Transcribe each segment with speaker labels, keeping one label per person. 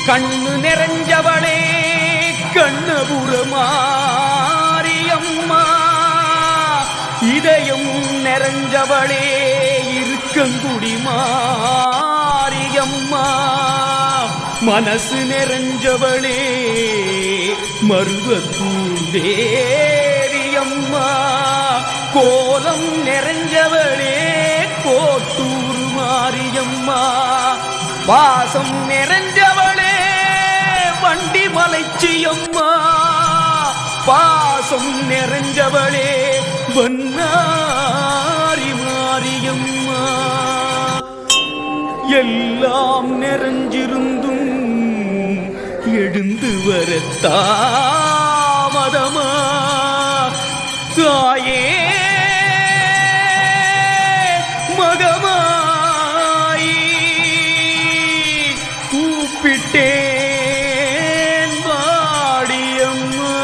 Speaker 1: கண்ணு நிறைஞ்சவளே கண்ணபுர மாரியம்மா, இதயம் நிறைஞ்சவளே இருக்கங்குடி மாரியம்மா, மனசு நிறைஞ்சவளே மருவத்தூர் தேவியம்மா, கோலம் நிறைஞ்சவளே கோட்டூர் மாரியம்மா, பாசம் நிறைஞ்சவளே வண்டி மலைச்சியம்மா, பாசம் நிறைஞ்சவளே வண்ணாரி மாரியம்மா. எல்லாம் நிறைஞ்சிருந்தும் எழுந்து வர தாமதமா தாயே மகமாயி கூப்பிட்டேன் வாடியம்மா.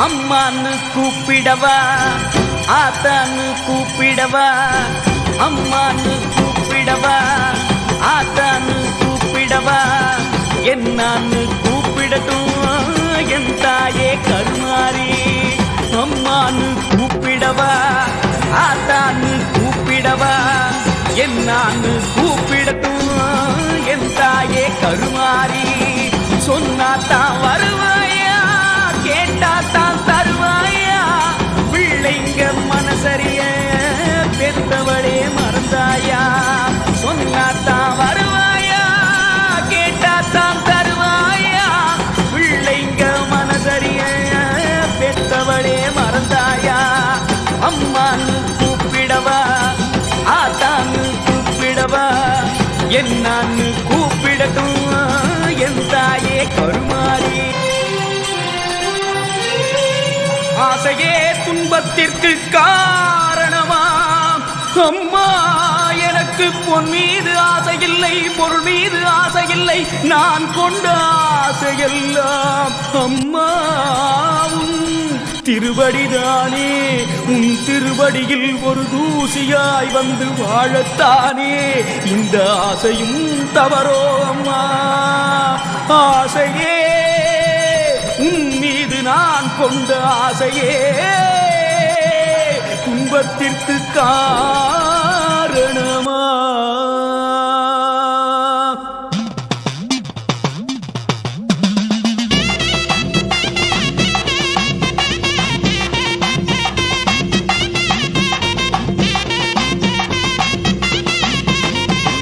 Speaker 1: அம்மான்னு கூப்பிடவா ஆத்தான்னு கூப்பிடவா, அம்மான்னு கூப்பிடவா ஆத்தான்னு கூப்பிடவா, என்னான்னு கூப்பிடட்டும் என் தாயே கருமாரி. அம்மான்னு கூப்பிடவா ஆத்தான்னு கூப்பிடவா, என்னான்னு கூப்பிடட்டும் என் தாயே கருமாரி. சொன்னாத்தான் வருவாயா, கேட்டாத்தான் தருவாயா, பிள்ளைங்க மனசரிய பெத்தவளே மறந்தாயா. சொன்னாத்தான் வருவாயா, கேட்டாத்தான் தருவாயா, பிள்ளைங்க மனசரிய பெத்தவளே மறந்தாயா. அம்மான்னு கூப்பிடவா ஆத்தான்னு கூப்பிடவா, என்னான்னு கூப்பிடட்டும் என் தாயே கருமாரி. ஆசையே துன்பத்திற்கு காரணமா அம்மா, எனக்கு பொன் மீது ஆசையில்லை, பொருள் மீது ஆசையில்லை, நான் கொண்ட ஆசையெல்லாம் அம்மா திருவடிதானே. உன் திருவடியில் ஒரு தூசியாய் வந்து வாழத்தானே இந்த ஆசையும் தவறோ அம்மா. ஆசையே உன் மீது நான் கொண்ட ஆசையே துன்பத்திற்கு காரணமா.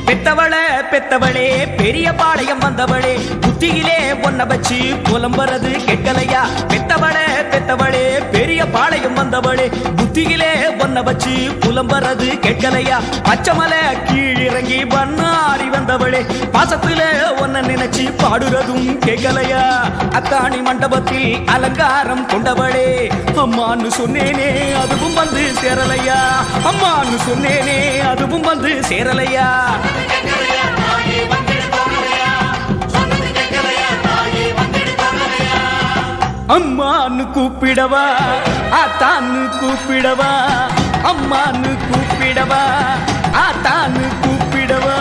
Speaker 1: பெத்தவளே பெத்தவளே பெரிய பாளையம் வந்தவளே, புத்தியிலே ஒன்ன வச்சு புலம்புறது கெட்டலையா. பெத்தவளே பெத்தவளே பெரிய பாளையம் வந்தவளே, புத்தியிலே ஒன்ன வச்சு புலம்புறது கெட்டலையா. பச்சைமலை கீழிறங்கி பண்ணாரி வந்தவளே, பாசத்துல ஒன்ன நினைச்சு பாடுறதும் கேட்கலையா. அத்தாணி மண்டபத்தில் அலங்காரம் கொண்டவளே, அம்மான்னு சொன்னேனே அதுவும் வந்து சேரலையா. அம்மான்னு சொன்னேனே அதுவும் வந்து சேரலையா. அம்மான்னு கூப்பிடவா ஆத்தான்னு கூப்பிடவா, அம்மான்னு கூப்பிடவா ஆத்தான்னு கூப்பிடவா,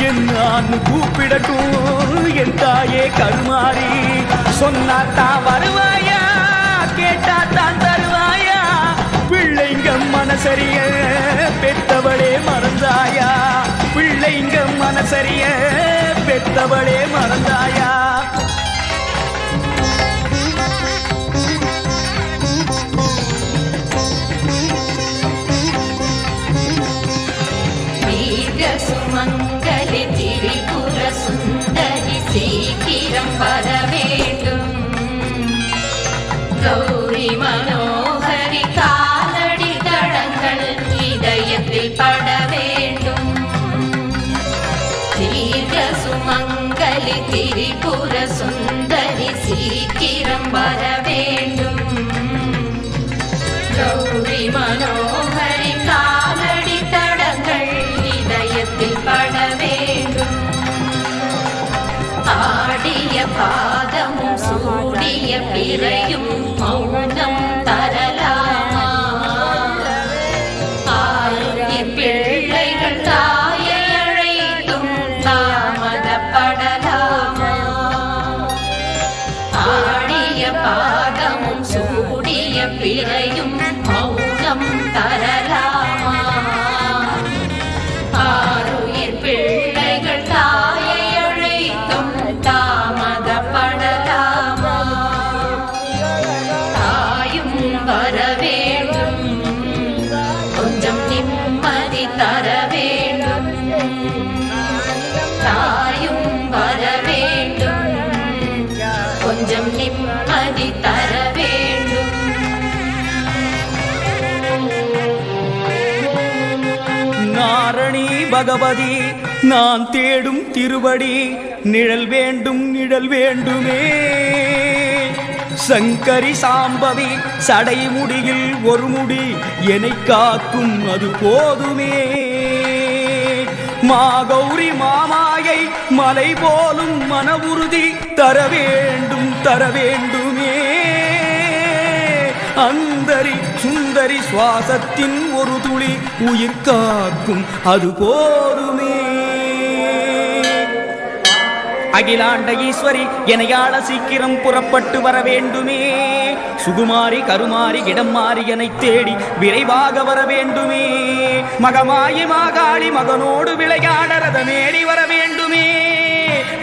Speaker 1: என்னான்னு கூப்பிடட்டும் என் தாயே கருமாரி. சொன்னாத்தான் வருவாயா, கேட்டாத்தான் தருவாயா, பிள்ளைங்க மனசரிய பெத்தவளே மறந்தாயா, பிள்ளைங்க மனசரிய பெத்தவளே மறந்தாயா.
Speaker 2: சுமங்கலி திரிபுர சுந்தரி சீக்கிரம் வர வேண்டும், கௌரி மனோகரி காலடி தடங்கள் இதயத்தில் பட வேண்டும். தீர்க்க சுமங்கலி திரிபுர சுந்தரி சீக்கிரம் வர வேண்டும், கௌரி மனோகரி காலடி தடங்கள் பட வேண்டும். ஆடிய பாத நிறையும் மௌனம் தரலாமா ஆருயிர் பிள்ளைகள் தாயை அழைத்தும் தாமதப்படலாமா ஆடிய பாதமும் சூடிய பிறையும் மௌனம் தரலாமா ஆருயிர் பிள்ளைகள் தாயை அழைத்தும் தாமதப்படலாமா தாயும் வர வேண்டும் கொஞ்சம் நிம்மதி தர வேண்டும் தாயும் வர வேண்டும் கொஞ்சம் நிம்மதி தர வேண்டும்
Speaker 1: நாரணி பகவதி நான் தேடும் திருவடி நிழல் வேண்டும் நிழல் வேண்டுமே சங்கரி சாம்பவி சடைமுடியில் ஒரு முடி என்னை காக்கும் அது போதுமே மாகௌரி மாமாயை மலை போலும் மன உறுதி தர வேண்டும் தர வேண்டுமே அந்தரி சுந்தரி சுவாசத்தின் ஒரு துளி உயிர் காக்கும் அது போதுமே அகிலாண்ட ஈஸ்வரி எனையாள சீக்கிரம் புறப்பட்டு வர வேண்டுமே சுகுமாரி கருமாரி இடம் மாறி என்னை தேடி விரைவாக வர வேண்டுமே மகமாயி மாகாளி மகனோடு விளையாட ரதமேறி வர வேண்டுமே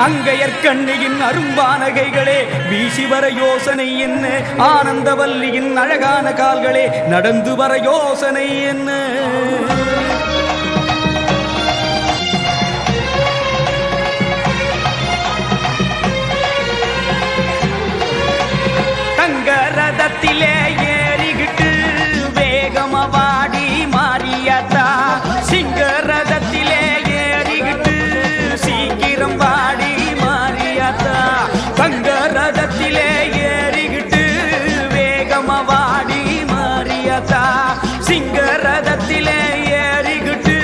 Speaker 1: அங்கையற்கண்ணியின் அரும்பானகைகளே வீசி வர யோசனை என்ன ஆனந்தவல்லியின் அழகான கால்களே நடந்து வர யோசனை என்ன ரதத்திலே ஏறிக்கிட்டு வேகமவாடி மாறியாத்தா சிங்க ரதத்திலே ஏறிக்கிட்டு சீக்கிரம் வாடி மாறியாத்தா தங்க ரதத்திலே ஏறிக்கிட்டு வேகமவாடி மாறியாத்தா சிங்க ரதத்திலே ஏறிக்கிட்டு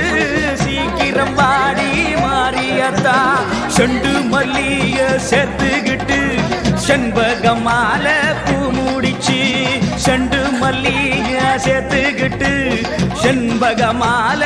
Speaker 1: சீக்கிரம் வாடி மாறியாத்தா செண்டு மல்லிய சேர்த்துக்கிட்டு செண்பகமால பூ முடிச்சு செண்டு மல்லிய சேர்த்துக்கிட்டு செண்பகமால